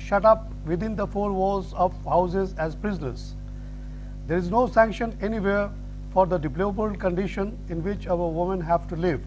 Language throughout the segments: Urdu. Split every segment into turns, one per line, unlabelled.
shut up within the four walls of houses as prisoners. There is no sanction anywhere for the deplorable condition in which our women have to live.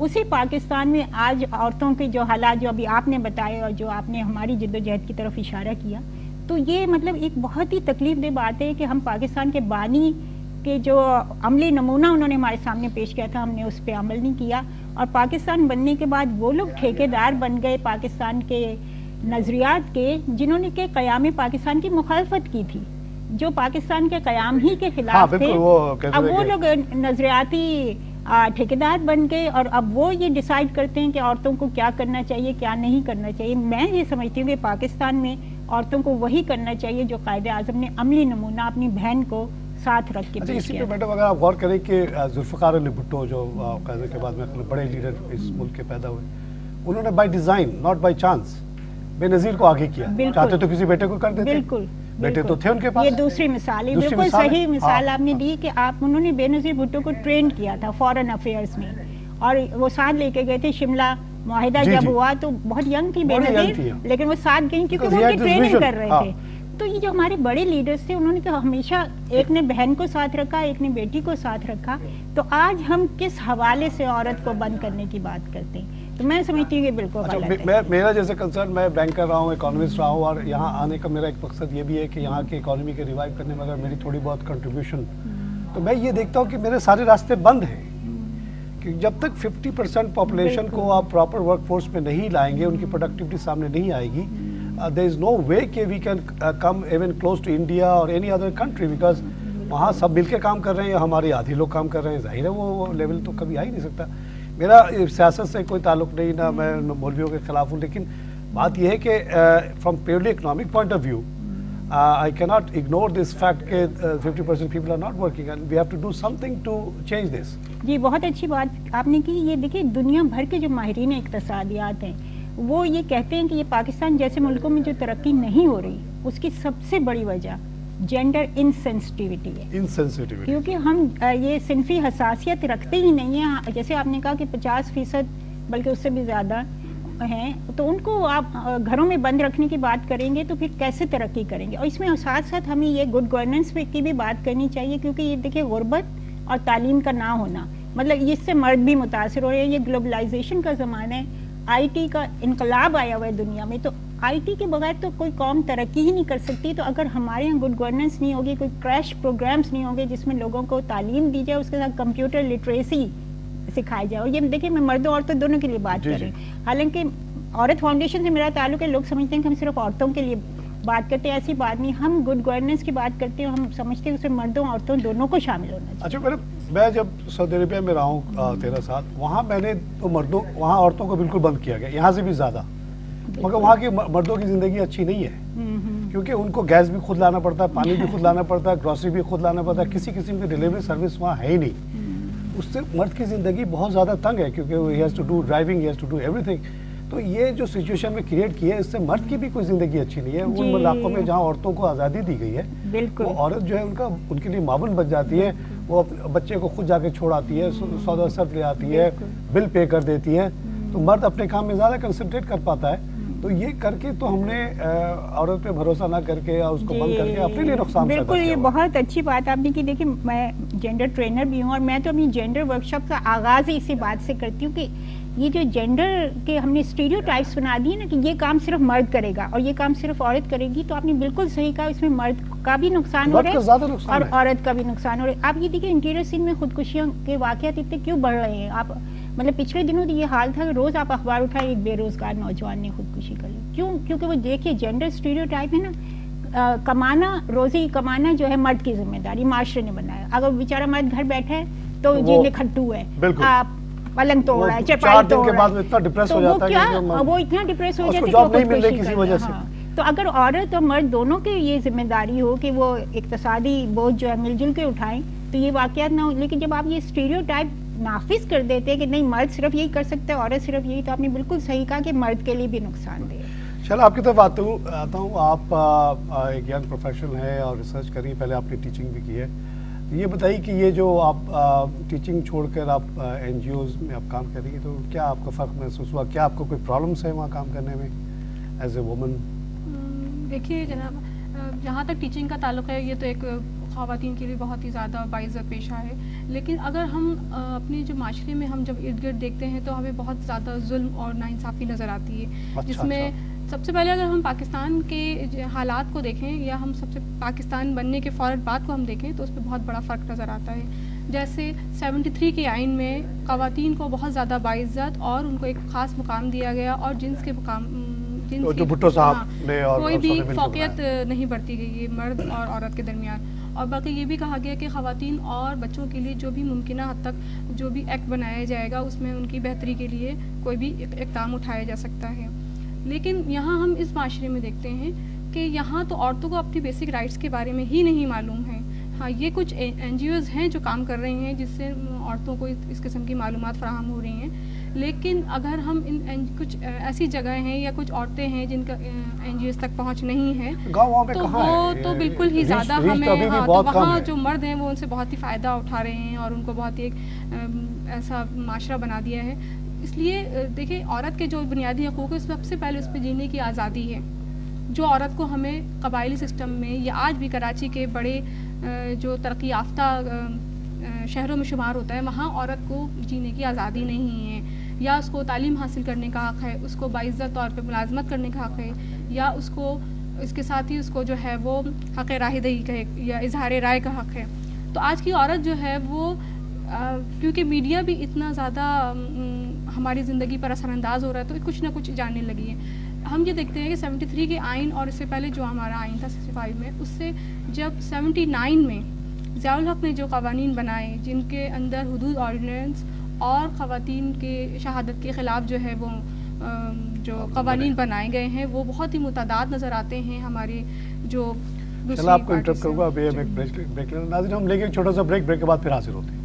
اسی پاکستان میں آج عورتوں کے جو حالات جو ابھی آپ نے بتائے اور جو آپ نے ہماری جدوجہد کی طرف اشارہ کیا، تو یہ مطلب ایک بہت ہی تکلیف دہ بات ہے کہ ہم پاکستان کے بانی کے جو عملی نمونہ انہوں نے ہمارے سامنے پیش کیا تھا، ہم نے اس پہ عمل نہیں کیا، اور پاکستان بننے کے بعد وہ لوگ ٹھیکیدار بن گئے پاکستان کے نظریات کے، جنہوں نے کہ قیام پاکستان کی مخالفت کی تھی، جو پاکستان کے قیام ہی کے خلاف تھے۔ اب وہ لوگ نظریاتی ٹھیکیدار بن گئے، اور اب وہ یہ ڈیسائیڈ کرتے ہیں کہ عورتوں کو کیا کرنا چاہیے، کیا نہیں کرنا چاہیے۔ میں یہ سمجھتی ہوں کہ پاکستان میں عورتوں کو وہی کرنا چاہیے جو قائد اعظم نے عملی نمونہ اپنی بہن کو ساتھ رکھ کے پیش
اسی
کیا۔
پہ میڈم اگر آپ غور کریں کہ ذوالفقار علی بھٹو جو قائد کے بعد میں بڑے لیڈر اس ملک کے پیدا ہوئے، انہوں نے by design not by chance بے نظیر کو آگے کیا، چاہتے تو کسی بیٹے کو کر دیتے،
بالکل
بیٹے تو تھے ان کے پاس۔
یہ دوسری مثال ہے، بالکل صحیح مثال آپ نے دی کہ انہوں نے بے نظیر بھٹو کو ٹرین کیا تھا فورن افیئرز میں، اور وہ ساتھ لے کے گئے تھے شملہ معاہدہ جب ہوا تو بہت ینگ تھی بے نظیر، لیکن وہ ساتھ گئیں کیونکہ وہ ان کی ٹریننگ کر رہے تھے۔ تو یہ جو ہمارے بڑے لیڈرز تھے انہوں نے تو ہمیشہ ایک نے بہن کو ساتھ رکھا، ایک نے بیٹی کو ساتھ رکھا، تو آج ہم کس حوالے سے عورت کو بند کرنے کی بات کرتے ہیں؟ تو میں سمجھتی ہوں کہ بالکل غلط ہے۔
میرا جیسے کنسرن، میں بینکر رہا ہوں، اکانومسٹ رہا ہوں، اور یہاں آنے کا میرا ایک مقصد یہ بھی ہے کہ یہاں کی اکانومی کے ریوائیو کرنے میں اگر میری تھوڑی بہت کنٹریبیوشن، تو میں یہ دیکھتا ہوں کہ میرے سارے راستے بند ہیں، کہ جب تک 50% پاپولیشن کو آپ پراپر ورک فورس میں نہیں لائیں گے، ان کی پروڈکٹیوٹی سامنے نہیں آئے گی، there is no way کہ we can come even close to India or any other country because وہاں سب مل کے کام کر رہے ہیں، ہماری آدھی لوگ کام کر رہے ہیں، ظاہر ہے وہ لیول تو کبھی آ ہی نہیں سکتا۔ میرا سیاست سے کوئی تعلق نہیں، نہ میں مولویوں کے خلاف ہوں، لیکن بات یہ ہے کہ from purely economic point of view I cannot ignore this fact کہ 50% people are not working and we have to do something to change this۔
جی بہت اچھی بات آپ نے کی۔ یہ دیکھیں دنیا بھر کے جو ماہرین اقتصادیات ہیں وہ یہ کہتے ہیں کہ یہ پاکستان جیسے ملکوں میں جو ترقی نہیں ہو رہی، اس کی سب سے بڑی وجہ جینڈر انسینسٹیوٹی ہے، کیونکہ ہم یہ صنفی حساسیت رکھتے ہی نہیں ہیں۔ جیسے آپ نے کہا کہ 50% بلکہ اس سے بھی زیادہ ہیں، تو ان کو آپ گھروں میں بند رکھنے کی بات کریں گے تو پھر کیسے ترقی کریں گے؟ اور اس میں ساتھ ساتھ ہمیں یہ گڈ گورننس کی بھی بات کرنی چاہیے، کیونکہ یہ دیکھیں غربت اور تعلیم کا نہ ہونا، مطلب اس سے مرد بھی متاثر ہو رہے ہیں۔ یہ گلوبلائزیشن کا زمانہ ہے، آئی ٹی کا انقلاب آیا ہوا ہے دنیا میں، تو آئی ٹی کے بغیر تو کوئی قوم ترقی ہی نہیں کر سکتی۔ تو اگر ہمارے یہاں گڈ گورننس نہیں ہوگی، کوئی کریش پروگرامز نہیں ہوں گے جس میں لوگوں کو تعلیم دی جائے، اس کے ساتھ کمپیوٹر لٹریسی سکھائی جائے، اور یہ دیکھیں میں مردوں عورتوں دونوں کے لیے بات کر رہی ہوں، حالانکہ عورت فاؤنڈیشن سے میرا تعلق ہے، لوگ سمجھتے ہیں کہ ہم صرف عورتوں کے لیے بات کرتے ہیں، ایسی بات نہیں، ہم گڈ گورننس کی بات کرتے ہیں، ہم سمجھتے ہیں اس میں مردوں عورتوں دونوں کو شامل ہونا چاہیے۔
اچھا میڈم، میں جب سعودی عربیہ میں رہا ہوں 13 سال، وہاں میں نے تو وہاں عورتوں کو بالکل بند کیا گیا، یہاں سے بھی زیادہ، مگر وہاں کی مردوں کی زندگی اچھی نہیں ہے، کیونکہ ان کو گیس بھی خود لانا پڑتا ہے، پانی بھی خود لانا پڑتا ہے، گروسری بھی خود لانا پڑتا ہے، کسی قسم کی ڈیلیوری سروس وہاں ہے ہی نہیں۔ اس سے مرد کی زندگی بہت زیادہ تنگ ہے، کیونکہ he has to do driving, he has to do everything. تو یہ جو سچویشن میں کریٹ کی ہے، اس سے مرد کی بھی کوئی زندگی اچھی نہیں ہے۔ ان علاقوں میں جہاں عورتوں کو آزادی دی گئی ہے، وہ عورت جو ہے ان کے لیے معاون بن جاتی ہے، وہ بچے کو خود جا کے چھوڑ آتی ہے، سودا صرف لے آتی ہے، بل پے کر دیتی ہے، تو مرد اپنے کام میں زیادہ کنسنٹریٹ کر پاتا ہے۔ تو یہ کر کے تو ہم نے عورت پہ بھروسہ نہ کر کے اور اس کو بند کر کے اپنے لیے نقصان پیدا کیا۔
بالکل، یہ بہت اچھی بات آپ نے کی۔ دیکھیں میں جینڈر ٹرینر بھی ہوں، اور میں تو اپنی جینڈر ورکشاپ کا آغاز ہی اسی بات سے کرتی ہوں کہ یہ جو جینڈر کے ہم نے اسٹیریوٹائپس بنا دیے نا کہ یہ کام صرف مرد کرے گا اور یہ کام صرف عورت کرے گی، تو آپ نے بالکل صحیح کہا، اس میں مرد کا بھی نقصان ہو رہا ہے اور عورت کا بھی نقصان ہو رہا ہے۔ آپ یہ دیکھیں انٹیریئر سندھ میں خودکشیوں کے واقعات اتنے کیوں بڑھ رہے ہیں؟ آپ مطلب پچھلے دنوں یہ حال تھا کہ روز آپ اخبار اٹھائے ایک بے روزگار نوجوان نے خودکشی کر لی۔ کیوں؟ کیونکہ وہ دیکھیے جینڈر اسٹیریوٹائپ ہے نا، کمانا، روزی کمانا جو ہے مرد کی ذمہ داری معاشرے نے بنایا۔ اگر بیچارہ مرد گھر بیٹھا ہے تو جی کھٹو ہے، پلنگ توڑ رہا ہے، چرپائی توڑ رہا ہے، وہ اتنا ڈپریس ہو جاتا ہے۔ تو اگر عورت اور مرد دونوں کے یہ ذمہ داری ہو کہ وہ اقتصادی بوجھ جو ہے مل جل کے اٹھائیں تو یہ واقعات نہ ہو۔ لیکن جب آپ یہ اسٹیریوٹائپ نافذ کر دیتے ہیں کہ نہیں مرد صرف یہی کر سکتا ہے، عورت صرف یہی، تو آپ نے بالکل صحیح کہا کہ مرد کے لیے بھی نقصان دہ ہے۔
چلو آپ کی طرف آتا ہوں، آپ ایک ینگ پروفیشنل ہیں اور ریسرچ کری، پہلے آپ نے ٹیچنگ بھی کی ہے، یہ بتائیے کہ یہ جو آپ ٹیچنگ چھوڑ کر آپ این جی اوز میں آپ کام کر رہی ہیں، تو کیا آپ کو فرق محسوس ہوا؟ کیا آپ کو کوئی پرابلمس ہے وہاں کام کرنے میں ایز اے وومن؟
دیکھیے جناب، جہاں تک ٹیچنگ کا تعلق ہے، یہ تو ایک خواتین کے لیے بہت ہی زیادہ باعزت پیشہ ہے. لیکن اگر ہم اپنے جو معاشرے میں ہم جب ارد گرد دیکھتے ہیں تو ہمیں بہت زیادہ ظلم اور ناانصافی نظر آتی ہے, جس میں سب سے پہلے اگر ہم پاکستان کے حالات کو دیکھیں یا ہم سب سے پاکستان بننے کے فوراً بعد کو ہم دیکھیں تو اس پہ بہت بڑا فرق نظر آتا ہے. جیسے 73 کے آئین میں خواتین کو بہت زیادہ باعزت اور ان کو ایک خاص مقام دیا گیا, اور جنس کے مقام
جو بھٹو صاحب نے اور
کوئی بھی فوقیت نہیں برتی گئی مرد اور عورت کے درمیان. اور باقی یہ بھی کہا گیا کہ خواتین اور بچوں کے لیے جو بھی ممکنہ حد تک جو بھی ایکٹ بنایا جائے گا اس میں ان کی بہتری کے لیے کوئی بھی اقدام اٹھایا جا سکتا ہے. لیکن یہاں ہم اس معاشرے میں دیکھتے ہیں کہ یہاں تو عورتوں کو اپنی بیسک رائٹس کے بارے میں ہی نہیں معلوم ہے. ہاں, یہ کچھ این جی اوز ہیں جو کام کر رہے ہیں جس سے عورتوں کو اس قسم کی معلومات فراہم ہو رہی ہیں. لیکن اگر ہم کچھ ایسی جگہیں ہیں یا کچھ عورتیں ہیں جن کا این جی اوز تک پہنچ نہیں ہے تو وہ تو بالکل ہی زیادہ ہمیں تو وہاں جو مرد ہیں وہ ان سے بہت ہی فائدہ اٹھا رہے ہیں اور ان کو بہت ہی ایک ایسا معاشرہ بنا دیا ہے. اس لیے دیکھیں, عورت کے جو بنیادی حقوق ہے سب سے پہلے اس پہ جینے کی آزادی ہے, جو عورت کو ہمیں قبائلی سسٹم میں یا آج بھی کراچی کے بڑے جو ترقی یافتہ شہروں میں شمار ہوتا ہے وہاں عورت کو جینے کی آزادی نہیں ہے, یا اس کو تعلیم حاصل کرنے کا حق ہے, اس کو باعزت طور پہ ملازمت کرنے کا حق ہے, یا اس کو اس کے ساتھ ہی اس کو جو ہے وہ حق راہ دہی کا یا اظہار رائے کا حق ہے. تو آج کی عورت جو ہے وہ کیونکہ میڈیا بھی اتنا زیادہ ہماری زندگی پر اثر انداز ہو رہا ہے تو کچھ نہ کچھ جاننے لگی ہے. ہم یہ دیکھتے ہیں کہ 73 کے آئین اور اس سے پہلے جو ہمارا آئین تھا 65 میں, اس سے جب 79 میں ضیاء الحق نے جو قوانین بنائے جن کے اندر حدود آرڈیننس اور خواتین کے شہادت کے خلاف جو ہے وہ جو قوانین بنائے گئے ہیں وہ بہت ہی متعدد نظر آتے ہیں ہمارے جو
چلا آپ کو انٹرپٹ کروں گا. ابھی ہم ایک بریک لینا. ناظرین ہم لیں گے ایک چھوٹا سا بریک کے بعد پھر حاضر ہوتے ہیں.